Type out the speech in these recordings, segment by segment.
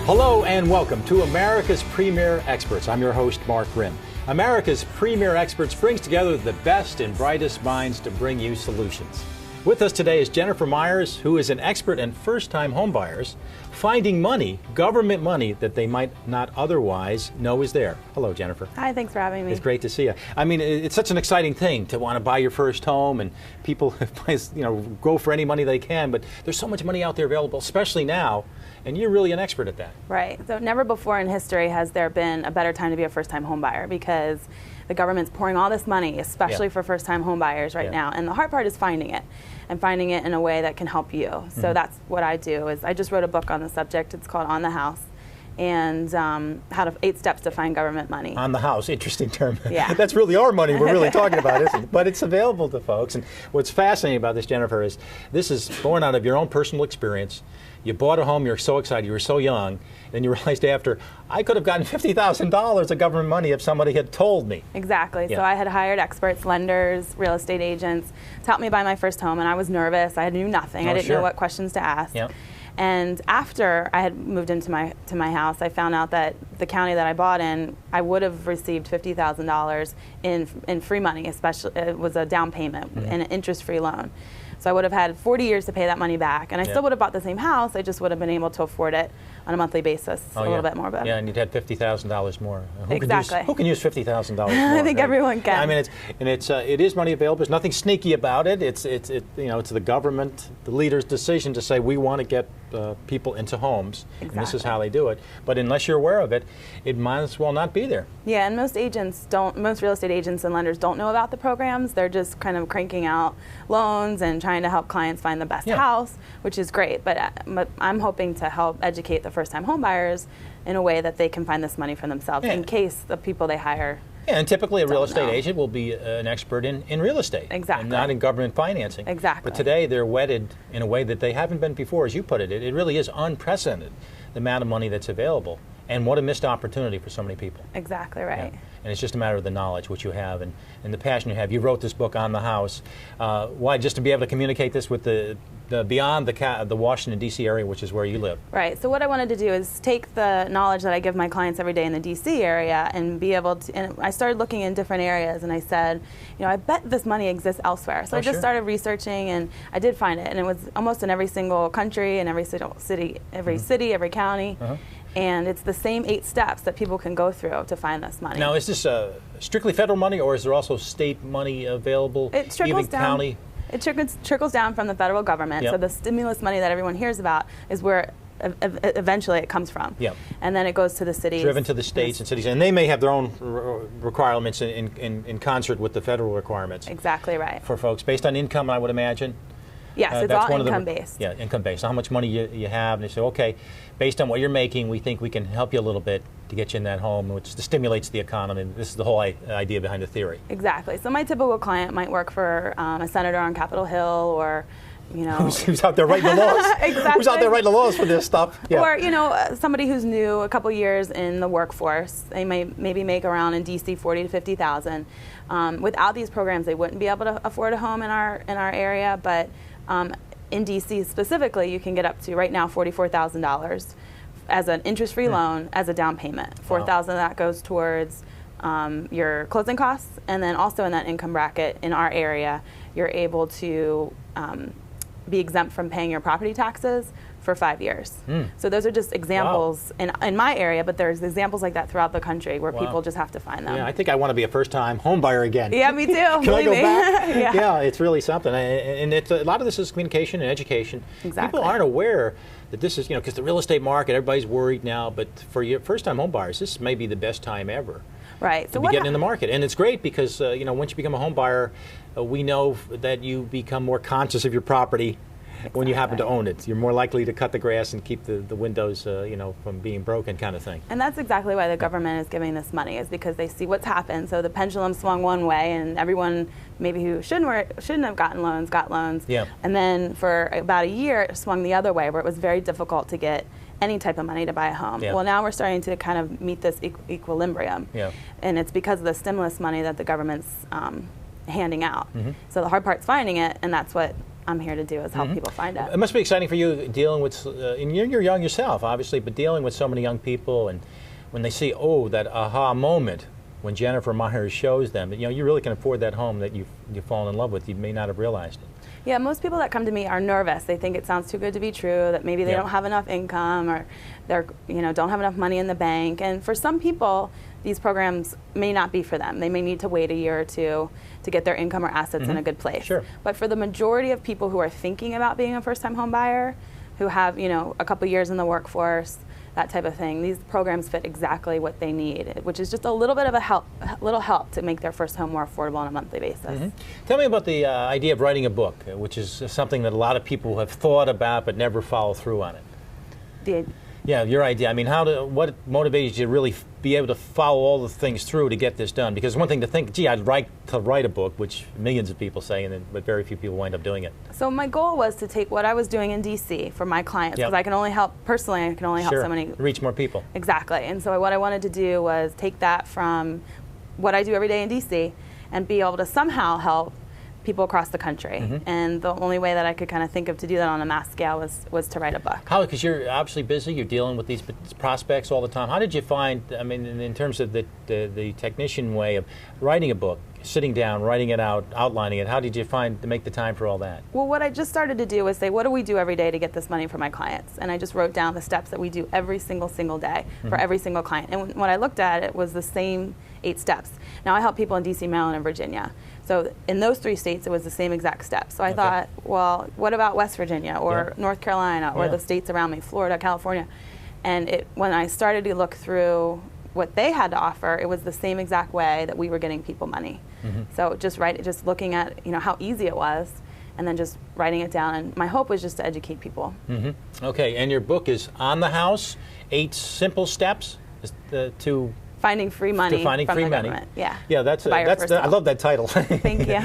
Hello and welcome to America's Premier Experts. I'm your host, Mark Grimm. America's Premier Experts brings together the best and brightest minds to bring you solutions. With us today is Jennifer Myers, who is an expert in first-time homebuyers, finding money, government money, that they might not otherwise know is there. Hello, Jennifer. Hi, thanks for having me. It's great to see you. I mean, it's such an exciting thing to want to buy your first home, and people, go for any money they can, but there's so much money out there available, especially now, and you're really an expert at that. Right. So never before in history has there been a better time to be a first-time home buyer, because the government's pouring all this money, especially for first-time home buyers right now. And the hard part is finding it, and finding it in a way that can help you. So that's what I do. Is I just wrote a book on the subject. It's called On the House, and 8 steps to find government money. On the house, interesting term. Yeah. That's really our money we're really talking about, isn't it? But it's available to folks. And what's fascinating about this, Jennifer, is this is born out of your own personal experience. You bought a home, you're so excited, you were so young, and you realized after, I could have gotten $50,000 of government money if somebody had told me. Exactly. Yeah. So I had hired experts, lenders, real estate agents to help me buy my first home, and I was nervous. I knew nothing. I didn't know what questions to ask. Yeah. And after I had moved into my house, I found out that the county that I bought in, I would have received $50,000 in free money, especially it was a down payment and an interest-free loan. So I would have had 40 years to pay that money back, and I still would have bought the same house. I just would have been able to afford it on a monthly basis, a little bit more. Yeah, and you'd had $50,000 more. Exactly. Who can use $50,000 more? I think everyone can. I mean, it is money available. There's nothing sneaky about it. It's the government, the leader's decision to say we want to get people into homes, and this is how they do it. But unless you're aware of it, it might as well not be there. Yeah, and most real estate agents and lenders don't know about the programs. They're just kind of cranking out loans and trying to help clients find the best house, which is great. But I'm hoping to help educate the first-time home buyers in a way that they can find this money for themselves in case the people they hire. Yeah, and typically a real estate agent will be an expert in real estate. Exactly. And not in government financing. Exactly. But today they're wedded in a way that they haven't been before, as you put it. It really is unprecedented, the amount of money that's available. And what a missed opportunity for so many people. Exactly right. Yeah. And it's just a matter of the knowledge, which you have, and the passion you have. You wrote this book On the House. Why? Just to be able to communicate this with the beyond the Washington, D.C. area, which is where you live. Right. So what I wanted to do is take the knowledge that I give my clients every day in the D.C. area and be able to, and I started looking in different areas, and I said, I bet this money exists elsewhere. So I just started researching, and I did find it, and it was almost in every single country, and every city, every county. And it's the same 8 steps that people can go through to find this money. Now, is this strictly federal money, or is there also state money available? It trickles even down. County? It trickles down from the federal government. So the stimulus money that everyone hears about is where eventually it comes from. And then it goes to the cities. Driven to the states and cities. And they may have their own requirements in concert with the federal requirements. Exactly right. For folks, based on income, I would imagine. Yes, it's all income-based. Yeah, income-based. So how much money you have, and they say, okay, based on what you're making, we think we can help you a little bit to get you in that home, which stimulates the economy. This is the whole idea behind the theory. Exactly. So my typical client might work for a senator on Capitol Hill, or who's out there writing the laws. Exactly. Who's out there writing the laws for this stuff. Yeah. Or, somebody who's new, a couple years in the workforce. They may maybe make around in D.C. $40,000 to $50,000. Without these programs, they wouldn't be able to afford a home in our area, but in D.C. specifically, you can get up to, right now, $44,000 as an interest-free loan as a down payment. $4,000 of that goes towards your closing costs, and then also in that income bracket in our area, you're able to be exempt from paying your property taxes for 5 years. So those are just examples in my area, but there's examples like that throughout the country where people just have to find them. Yeah, I think I want to be a first-time home buyer again. Yeah, me too. Can I go back? Yeah, it's really something. And it's a lot of this is communication and education. Exactly. People aren't aware that this is, because the real estate market, everybody's worried now, but for your first-time home buyers, this may be the best time ever. Right. To be getting in the market. And it's great because, once you become a home buyer, we know that you become more conscious of your property. When you happen to own it, you're more likely to cut the grass and keep the windows, from being broken, kind of thing. And that's exactly why the government is giving this money, is because they see what's happened. So the pendulum swung one way, and everyone maybe who shouldn't have gotten loans got loans. Yeah. And then for about a year, it swung the other way, where it was very difficult to get any type of money to buy a home. Yeah. Well, now we're starting to kind of meet this equilibrium. Yeah. And it's because of the stimulus money that the government's handing out. So the hard part's finding it, and that's what I'm here to do is help people find it. It must be exciting for you dealing with, and you're young yourself, obviously, but dealing with so many young people, and when they see, oh, that aha moment when Jennifer Myers shows them, you know, you really can afford that home that you've fallen in love with. You may not have realized it. Yeah, most people that come to me are nervous. They think it sounds too good to be true, that maybe they don't have enough income, or they're, you know, don't have enough money in the bank. And for some people, these programs may not be for them. They may need to wait a year or two to get their income or assets in a good place. Sure. But for the majority of people who are thinking about being a first-time home buyer, who have, you know, a couple years in the workforce, that type of thing, these programs fit exactly what they need, which is just a little bit of a little help to make their first home more affordable on a monthly basis. Tell me about the idea of writing a book, which is something that a lot of people have thought about but never follow through on it. Yeah, your idea. I mean, what motivated you to really be able to follow all the things through to get this done? Because one thing to think, gee, I'd like to write a book, which millions of people say, but very few people wind up doing it. So my goal was to take what I was doing in D.C. for my clients, because I can only help, personally, I can only help so many. Reach more people. Exactly. And so what I wanted to do was take that from what I do every day in D.C. and be able to somehow help people across the country. And the only way that I could kind of think of to do that on a mass scale was to write a book. How, because you're obviously busy, you're dealing with these prospects all the time. How did you find, I mean, in terms of the technician way of writing a book, sitting down, writing it out, outlining it, how did you find to make the time for all that? Well, what I just started to do was say, what do we do every day to get this money for my clients? And I just wrote down the steps that we do every single day for every single client. And when I looked at it, it was the same 8 steps. Now I help people in D.C., Maryland, and Virginia. So in those 3 states, it was the same exact steps. So I thought, well, what about West Virginia or North Carolina or the states around me, Florida, California? And when I started to look through what they had to offer, it was the same exact way that we were getting people money. So just looking at, you know, how easy it was, and then just writing it down. And my hope was just to educate people. Okay, and your book is On the House, 8 Simple Steps to Finding free money from the government. Yeah, I love that title. Thank you.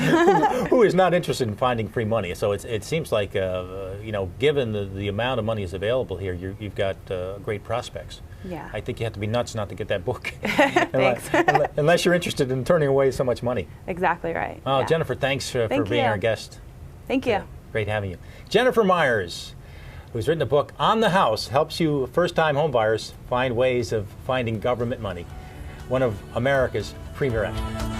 Who is not interested in finding free money? So it seems like, you know, given the amount of money is available here, you've got great prospects. Yeah. I think you have to be nuts not to get that book. Thanks. Unless you're interested in turning away so much money. Exactly right. Oh, Jennifer, thanks for being our guest. Thank you. Great having you. Jennifer Myers, who's written a book, On the House, helps you first-time homebuyers find ways of finding government money. One of America's premier experts.